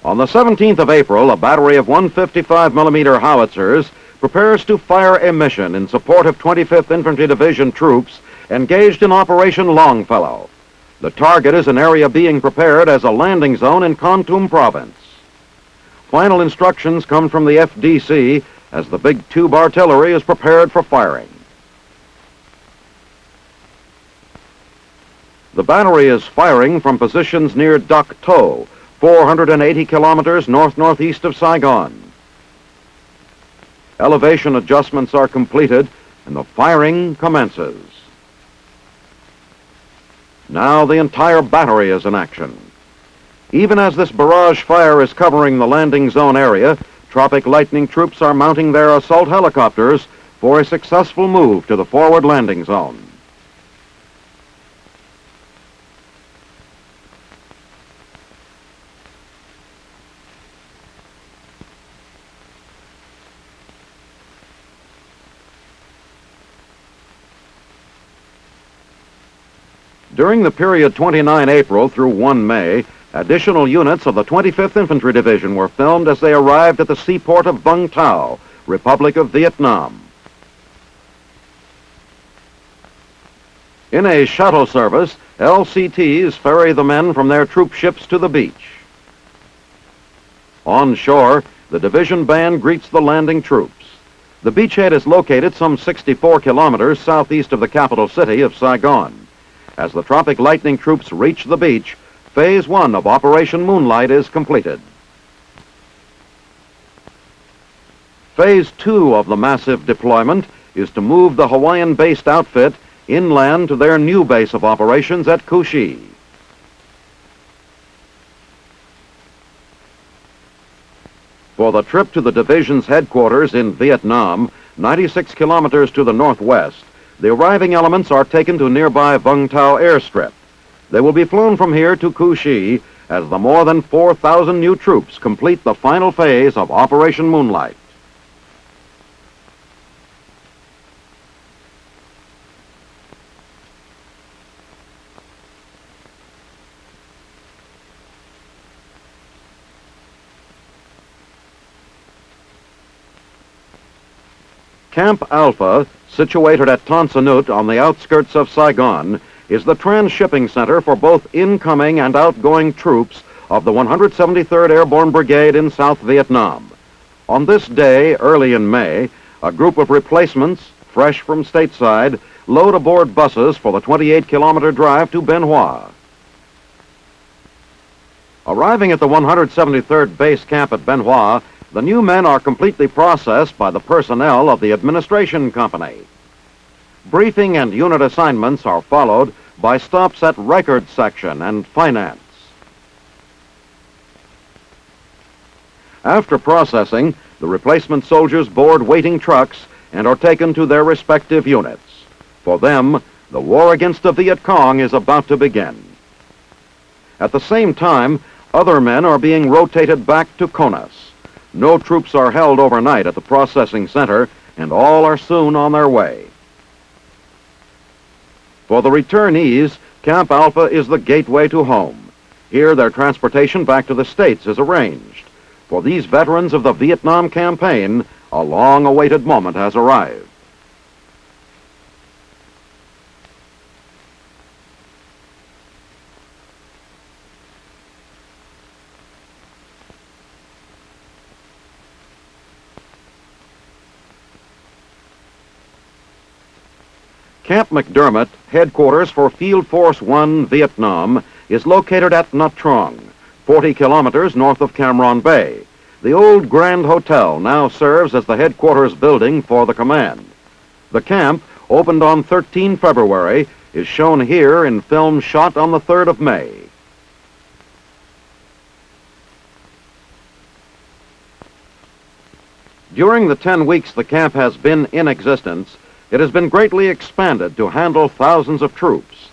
On the 17th of April, a battery of 155mm howitzers prepares to fire a mission in support of 25th Infantry Division troops engaged in Operation Longfellow. The target is an area being prepared as a landing zone in Kontum Province. Final instructions come from the FDC as the big tube artillery is prepared for firing. The battery is firing from positions near Dak To, 480 kilometers north-northeast of Saigon. Elevation adjustments are completed and the firing commences. Now the entire battery is in action. Even as this barrage fire is covering the landing zone area, Tropic Lightning troops are mounting their assault helicopters for a successful move to the forward landing zone. During the period 29 April through 1 May, additional units of the 25th Infantry Division were filmed as they arrived at the seaport of Vung Tau, Republic of Vietnam. In a shuttle service, LCTs ferry the men from their troop ships to the beach. On shore, the division band greets the landing troops. The beachhead is located some 64 kilometers southeast of the capital city of Saigon. As the Tropic Lightning troops reach the beach, Phase 1 of Operation Moonlight is completed. Phase 2 of the massive deployment is to move the Hawaiian-based outfit inland to their new base of operations at Kushi. For the trip to the division's headquarters in Vietnam, 96 kilometers to the northwest, the arriving elements are taken to nearby Vung Tau airstrip. They will be flown from here to Kushi as the more than 4,000 new troops complete the final phase of Operation Moonlight. Camp Alpha, situated at Tan Son Nhut on the outskirts of Saigon, is the transshipping center for both incoming and outgoing troops of the 173rd Airborne Brigade in South Vietnam. On this day, early in May, a group of replacements, fresh from stateside, load aboard buses for the 28-kilometer drive to Bien Hoa. Arriving at the 173rd Base Camp at Bien Hoa, the new men are completely processed by the personnel of the administration company. Briefing and unit assignments are followed by stops at record section and finance. After processing, the replacement soldiers board waiting trucks and are taken to their respective units. For them, the war against the Viet Cong is about to begin. At the same time, other men are being rotated back to Conas. No troops are held overnight at the processing center, and all are soon on their way. For the returnees, Camp Alpha is the gateway to home. Here, their transportation back to the States is arranged. For these veterans of the Vietnam campaign, a long-awaited moment has arrived. Camp McDermott, headquarters for Field Force 1 Vietnam, is located at Nha Trang, 40 kilometers north of Cam Ranh Bay. The old Grand Hotel now serves as the headquarters building for the command. The camp, opened on 13 February, is shown here in film shot on the 3rd of May. During the 10 weeks the camp has been in existence, it has been greatly expanded to handle thousands of troops.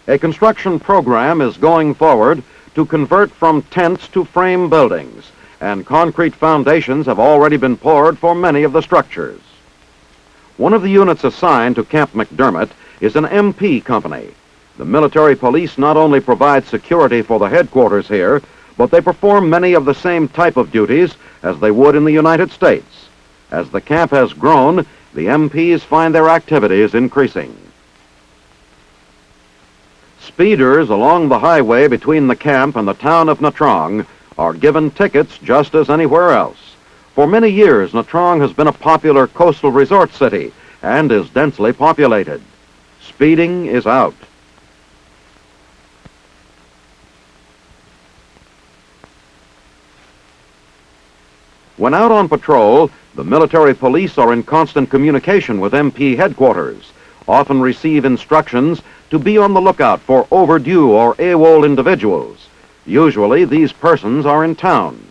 A construction program is going forward to convert from tents to frame buildings, and concrete foundations have already been poured for many of the structures. One of the units assigned to Camp McDermott is an MP company. The military police not only provide security for the headquarters here, but they perform many of the same type of duties as they would in the United States. As the camp has grown, the MPs find their activities increasing. Speeders along the highway between the camp and the town of Nha Trang are given tickets just as anywhere else. For many years, Nha Trang has been a popular coastal resort city and is densely populated. Speeding is out. When out on patrol, the military police are in constant communication with MP headquarters, often receive instructions to be on the lookout for overdue or AWOL individuals. Usually, these persons are in town.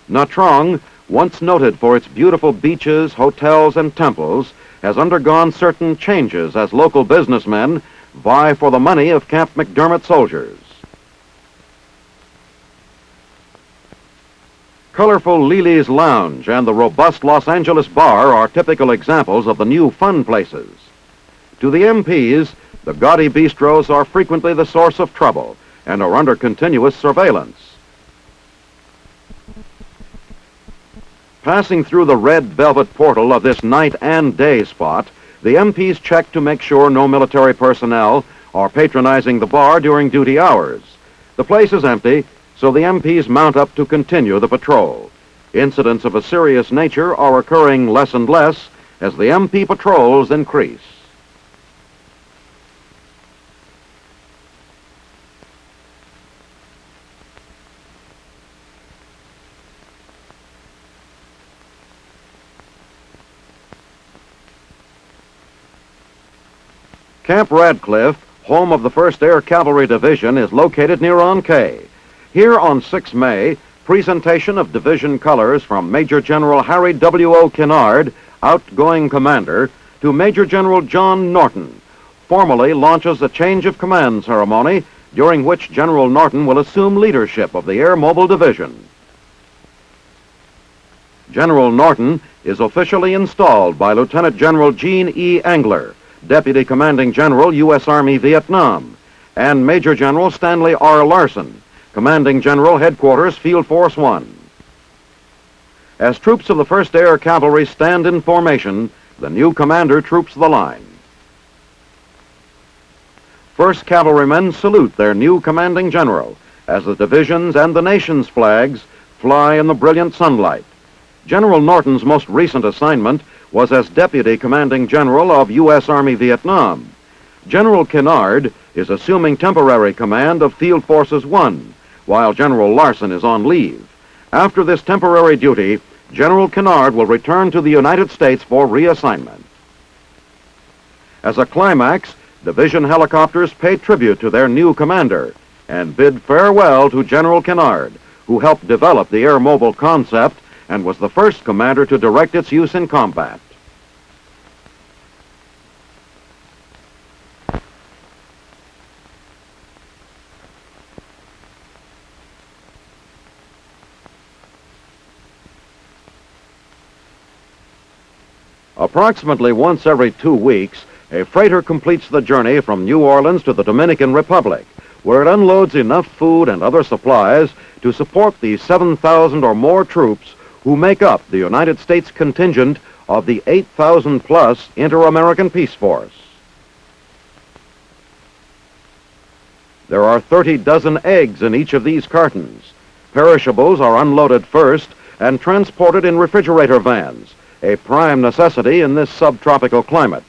Nha Trang, once noted for its beautiful beaches, hotels, and temples, has undergone certain changes as local businessmen vie for the money of Camp McDermott soldiers. Colorful Lily's Lounge and the robust Los Angeles Bar are typical examples of the new fun places. To the MPs, the gaudy bistros are frequently the source of trouble and are under continuous surveillance. Passing through the red velvet portal of this night and day spot, the MPs check to make sure no military personnel are patronizing the bar during duty hours. The place is empty, so the MPs mount up to continue the patrol. Incidents of a serious nature are occurring less and less as the MP patrols increase. Camp Radcliffe, home of the 1st Air Cavalry Division, is located near On Cay. Here on 6 May, presentation of division colors from Major General Harry W.O. Kennard, outgoing commander, to Major General John Norton, formally launches a change of command ceremony during which General Norton will assume leadership of the Air Mobile Division. General Norton is officially installed by Lieutenant General Gene E. Engler, Deputy Commanding General, U.S. Army Vietnam, and Major General Stanley R. Larson, Commanding General, Headquarters, Field Force 1. As troops of the 1st Air Cavalry stand in formation, the new commander troops the line. 1st Cavalrymen salute their new commanding general as the division's and the nation's flags fly in the brilliant sunlight. General Norton's most recent assignment was as Deputy Commanding General of U.S. Army Vietnam. General Kennard is assuming temporary command of Field Forces 1, while General Larson is on leave. After this temporary duty, General Kennard will return to the United States for reassignment. As a climax, division helicopters pay tribute to their new commander and bid farewell to General Kennard, who helped develop the air mobile concept and was the first commander to direct its use in combat. Approximately once every 2 weeks, a freighter completes the journey from New Orleans to the Dominican Republic, where it unloads enough food and other supplies to support the 7,000 or more troops who make up the United States contingent of the 8,000-plus Interamerican Peace Force. There are 30 dozen eggs in each of these cartons. Perishables are unloaded first and transported in refrigerator vans, a prime necessity in this subtropical climate.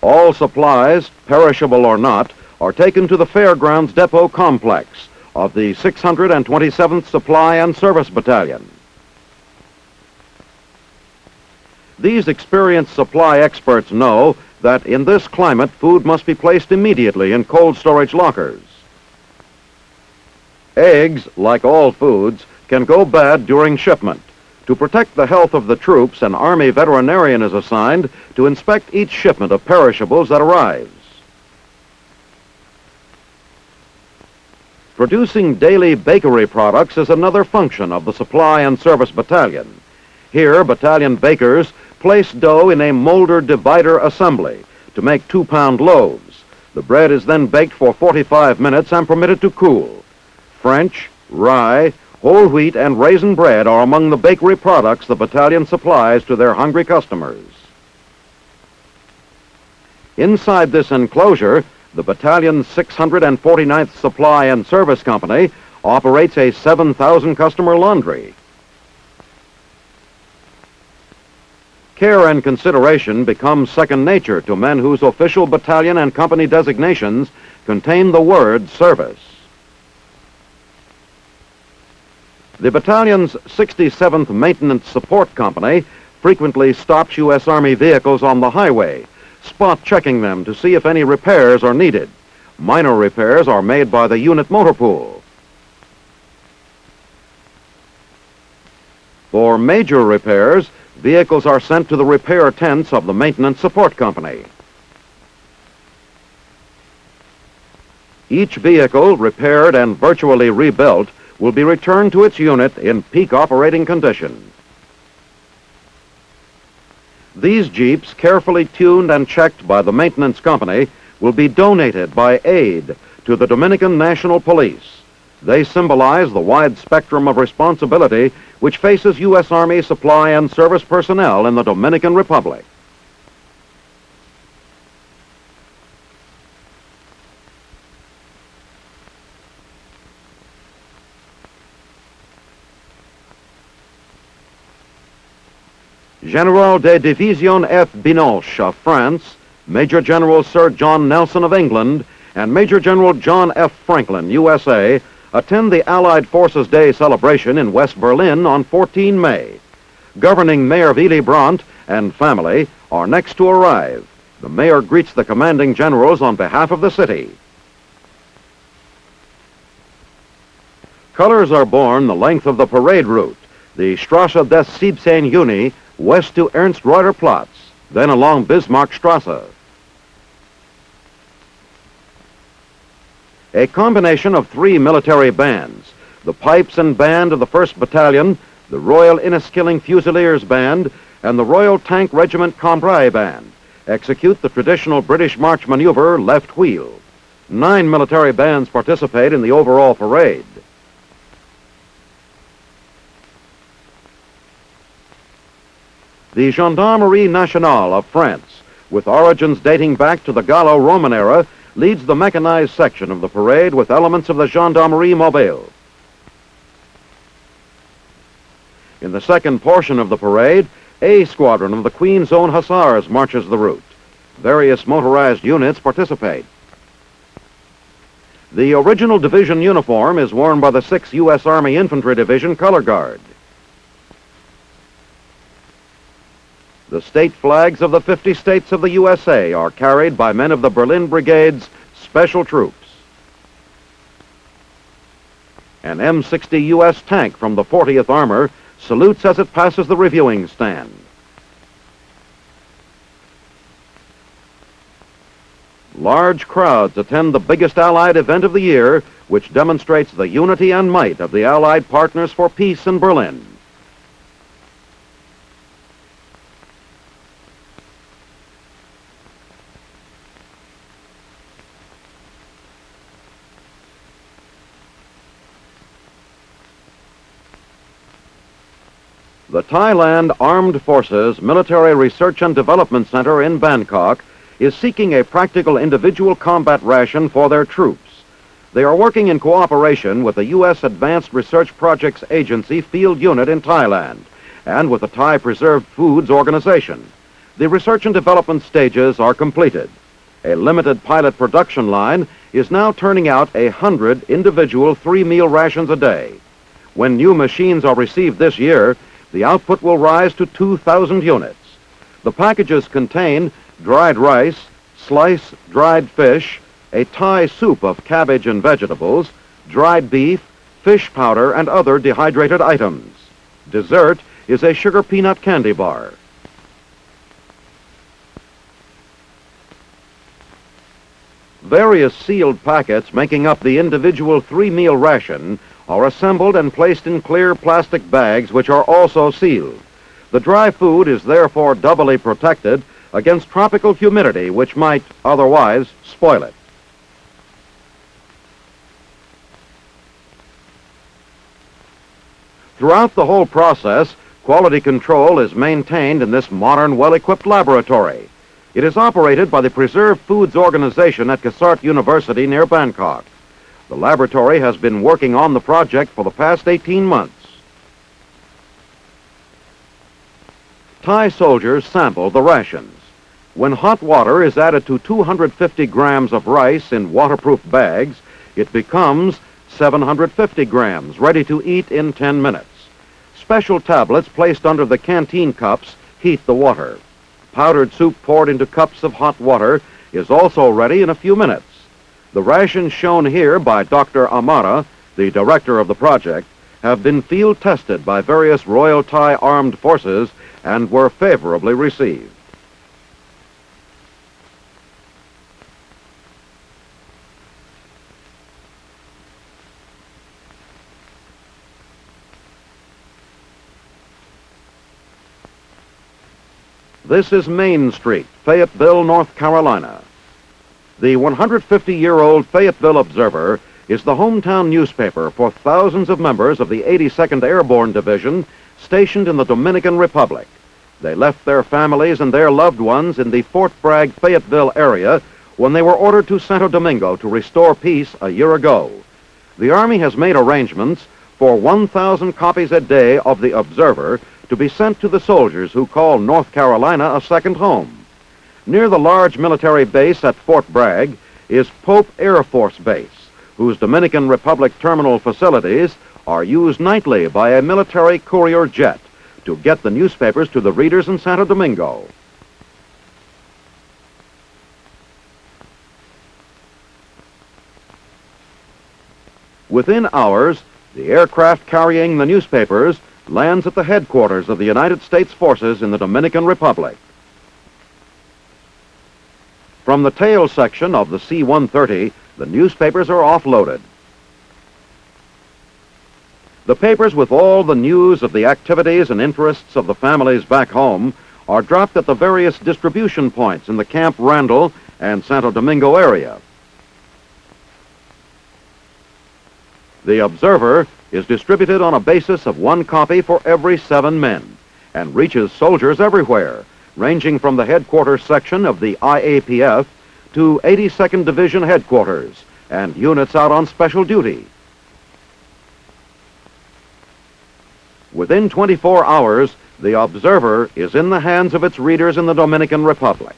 All supplies, perishable or not, are taken to the Fairgrounds Depot Complex of the 627th Supply and Service Battalion. These experienced supply experts know that in this climate, food must be placed immediately in cold storage lockers. Eggs, like all foods, can go bad during shipment. To protect the health of the troops, an Army veterinarian is assigned to inspect each shipment of perishables that arrives. Producing daily bakery products is another function of the Supply and Service Battalion. Here, battalion bakers place dough in a molder divider assembly to make 2-pound loaves. The bread is then baked for 45 minutes and permitted to cool. French, rye, whole wheat, and raisin bread are among the bakery products the battalion supplies to their hungry customers. Inside this enclosure, the battalion's 649th Supply and Service Company operates a 7,000 customer laundry. Care and consideration become second nature to men whose official battalion and company designations contain the word service. The battalion's 67th Maintenance Support Company frequently stops U.S. Army vehicles on the highway, spot checking them to see if any repairs are needed. Minor repairs are made by the unit motor pool. For major repairs, vehicles are sent to the repair tents of the Maintenance Support Company. Each vehicle, repaired and virtually rebuilt, will be returned to its unit in peak operating condition. These Jeeps, carefully tuned and checked by the maintenance company, will be donated by aid to the Dominican National Police. They symbolize the wide spectrum of responsibility which faces U.S. Army supply and service personnel in the Dominican Republic. General de Division F. Binoche of France, Major General Sir John Nelson of England, and Major General John F. Franklin, USA, attend the Allied Forces Day celebration in West Berlin on 14 May. Governing Mayor Willy Brandt and family are next to arrive. The mayor greets the commanding generals on behalf of the city. Colors are borne the length of the parade route, the Strasse des 17 Juni, west to Ernst Reuter Platz, then along Bismarckstrasse. A combination of three military bands, the pipes and band of the 1st Battalion, the Royal Inniskilling Fusiliers Band, and the Royal Tank Regiment Cambrai Band, execute the traditional British march maneuver left wheel. 9 military bands participate in the overall parade. The Gendarmerie Nationale of France, with origins dating back to the Gallo-Roman era, leads the mechanized section of the parade with elements of the Gendarmerie Mobile. In the second portion of the parade, A Squadron of the Queen's Own Hussars marches the route. Various motorized units participate. The original division uniform is worn by the 6th U.S. Army Infantry Division Color Guard. The state flags of the 50 states of the USA are carried by men of the Berlin Brigade's special troops. An M60 U.S. tank from the 40th Armor salutes as it passes the reviewing stand. Large crowds attend the biggest Allied event of the year, which demonstrates the unity and might of the Allied partners for peace in Berlin. The Thailand Armed Forces Military Research and Development Center in Bangkok is seeking a practical individual combat ration for their troops. They are working in cooperation with the U.S. Advanced Research Projects Agency Field Unit in Thailand and with the Thai Preserved Foods Organization. The research and development stages are completed. A limited pilot production line is now turning out 100 individual 3-meal rations a day. When new machines are received this year, the output will rise to 2,000 units. The packages contain dried rice, sliced dried fish, a Thai soup of cabbage and vegetables, dried beef, fish powder, and other dehydrated items. Dessert is a sugar peanut candy bar. Various sealed packets making up the individual 3-meal ration are assembled and placed in clear plastic bags which are also sealed. The dry food is therefore doubly protected against tropical humidity which might otherwise spoil it. Throughout the whole process, quality control is maintained in this modern, well-equipped laboratory. It is operated by the Preserved Foods Organization at Kasart University near Bangkok. The laboratory has been working on the project for the past 18 months. Thai soldiers sample the rations. When hot water is added to 250 grams of rice in waterproof bags, it becomes 750 grams, ready to eat in 10 minutes. Special tablets placed under the canteen cups heat the water. Powdered soup poured into cups of hot water is also ready in a few minutes. The rations shown here by Dr. Amara, the director of the project, have been field tested by various Royal Thai Armed Forces and were favorably received. This is Main Street, Fayetteville, North Carolina. The 150-year-old Fayetteville Observer is the hometown newspaper for thousands of members of the 82nd Airborne Division stationed in the Dominican Republic. They left their families and their loved ones in the Fort Bragg, Fayetteville area when they were ordered to Santo Domingo to restore peace a year ago. The Army has made arrangements for 1,000 copies a day of the Observer to be sent to the soldiers who call North Carolina a second home. Near the large military base at Fort Bragg is Pope Air Force Base, whose Dominican Republic terminal facilities are used nightly by a military courier jet to get the newspapers to the readers in Santo Domingo. Within hours, the aircraft carrying the newspapers lands at the headquarters of the United States forces in the Dominican Republic. From the tail section of the C-130, the newspapers are offloaded. The papers with all the news of the activities and interests of the families back home are dropped at the various distribution points in the Camp Randall and Santo Domingo area. The Observer is distributed on a basis of 1 copy for every 7 men and reaches soldiers everywhere, ranging from the headquarters section of the IAPF to 82nd Division headquarters and units out on special duty. Within 24 hours, the Observer is in the hands of its readers in the Dominican Republic.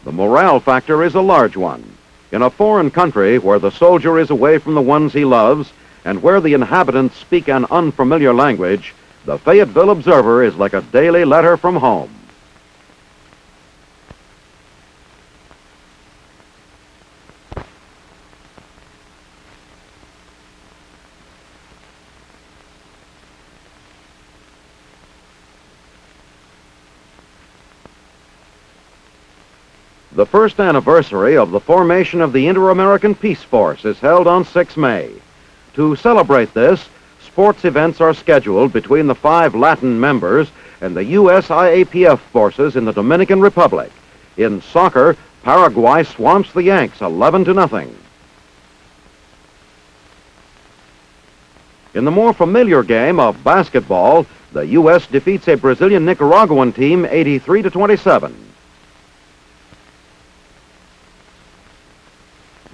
The morale factor is a large one. In a foreign country where the soldier is away from the ones he loves and where the inhabitants speak an unfamiliar language, the Fayetteville Observer is like a daily letter from home. The first anniversary of the formation of the Interamerican Peace Force is held on 6 May. To celebrate this, sports events are scheduled between the 5 Latin members and the USAREUR forces in the Dominican Republic. In soccer, Paraguay swamps the Yanks 11-0. In the more familiar game of basketball, the U.S. defeats a Brazilian Nicaraguan team 83-27.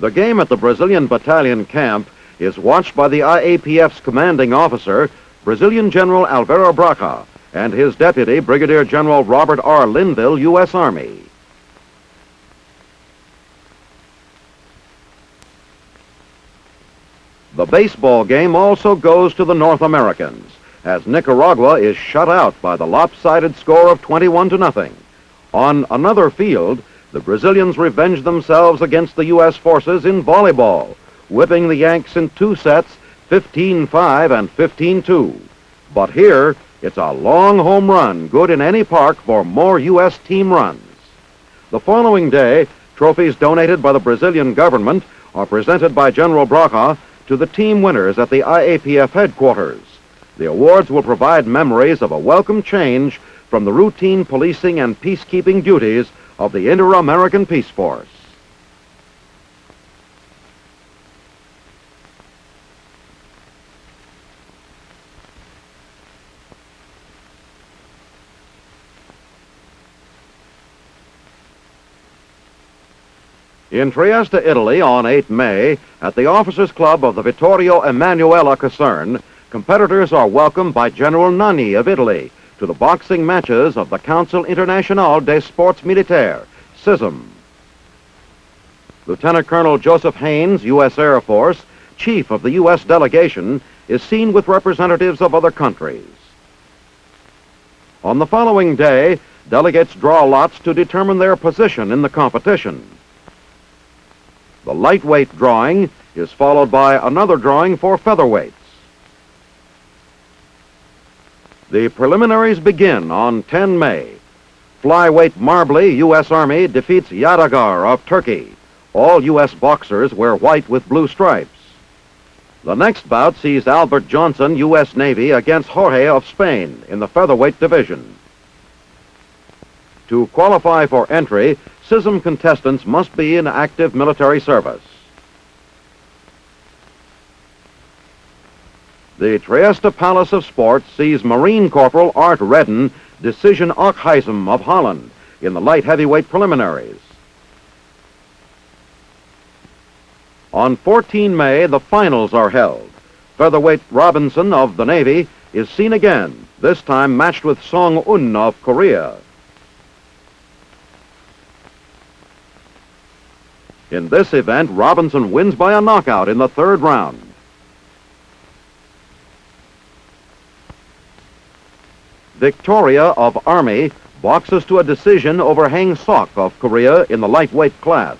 The game at the Brazilian battalion camp is watched by the IAPF's commanding officer, Brazilian General Alvaro Braca, and his deputy, Brigadier General Robert R. Linville, U.S. Army. The baseball game also goes to the North Americans, as Nicaragua is shut out by the lopsided score of 21-0. On another field, the Brazilians revenged themselves against the U.S. forces in volleyball, whipping the Yanks in 2 sets, 15-5 and 15-2. But here, it's a long home run, good in any park for more U.S. team runs. The following day, trophies donated by the Brazilian government are presented by General Braca to the team winners at the IAPF headquarters. The awards will provide memories of a welcome change from the routine policing and peacekeeping duties of the Interamerican Peace Force. In Trieste, Italy, on 8 May, at the Officers' Club of the Vittorio Emanuele Caserne, competitors are welcomed by General Nani of Italy to the boxing matches of the Council International des Sports Militaires, CISM. Lieutenant Colonel Joseph Haynes, U.S. Air Force, chief of the U.S. delegation, is seen with representatives of other countries. On the following day, delegates draw lots to determine their position in the competition. The lightweight drawing is followed by another drawing for featherweights. The preliminaries begin on 10 May. Flyweight Marbly, U.S. Army, defeats Yadigar of Turkey. All U.S. boxers wear white with blue stripes. The next bout sees Albert Johnson, U.S. Navy, against Jorge of Spain in the featherweight division. To qualify for entry, CISM contestants must be in active military service. The Trieste Palace of Sports sees Marine Corporal Art Redden, Decision Ockheisem of Holland, in the light heavyweight preliminaries. On 14 May, the finals are held. Featherweight Robinson of the Navy is seen again, this time matched with Song-un of Korea. In this event, Robinson wins by a knockout in the third round. Victoria of Army boxes to a decision over Hang Sok of Korea in the lightweight class.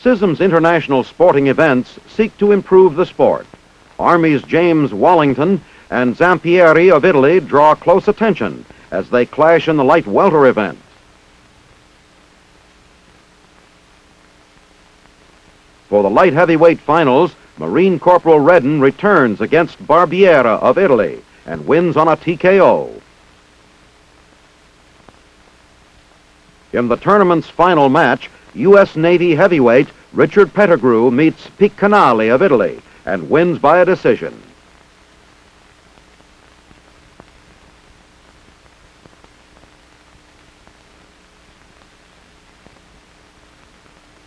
CISM's international sporting events seek to improve the sport. Army's James Wallington and Zampieri of Italy draw close attention as they clash in the light welter event. For the light heavyweight finals, Marine Corporal Redden returns against Barbiera of Italy and wins on a TKO. In the tournament's final match, U.S. Navy heavyweight Richard Pettigrew meets Piccanali of Italy and wins by a decision.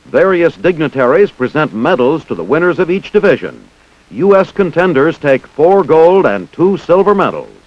Various dignitaries present medals to the winners of each division. U.S. contenders take 4 gold and 2 silver medals.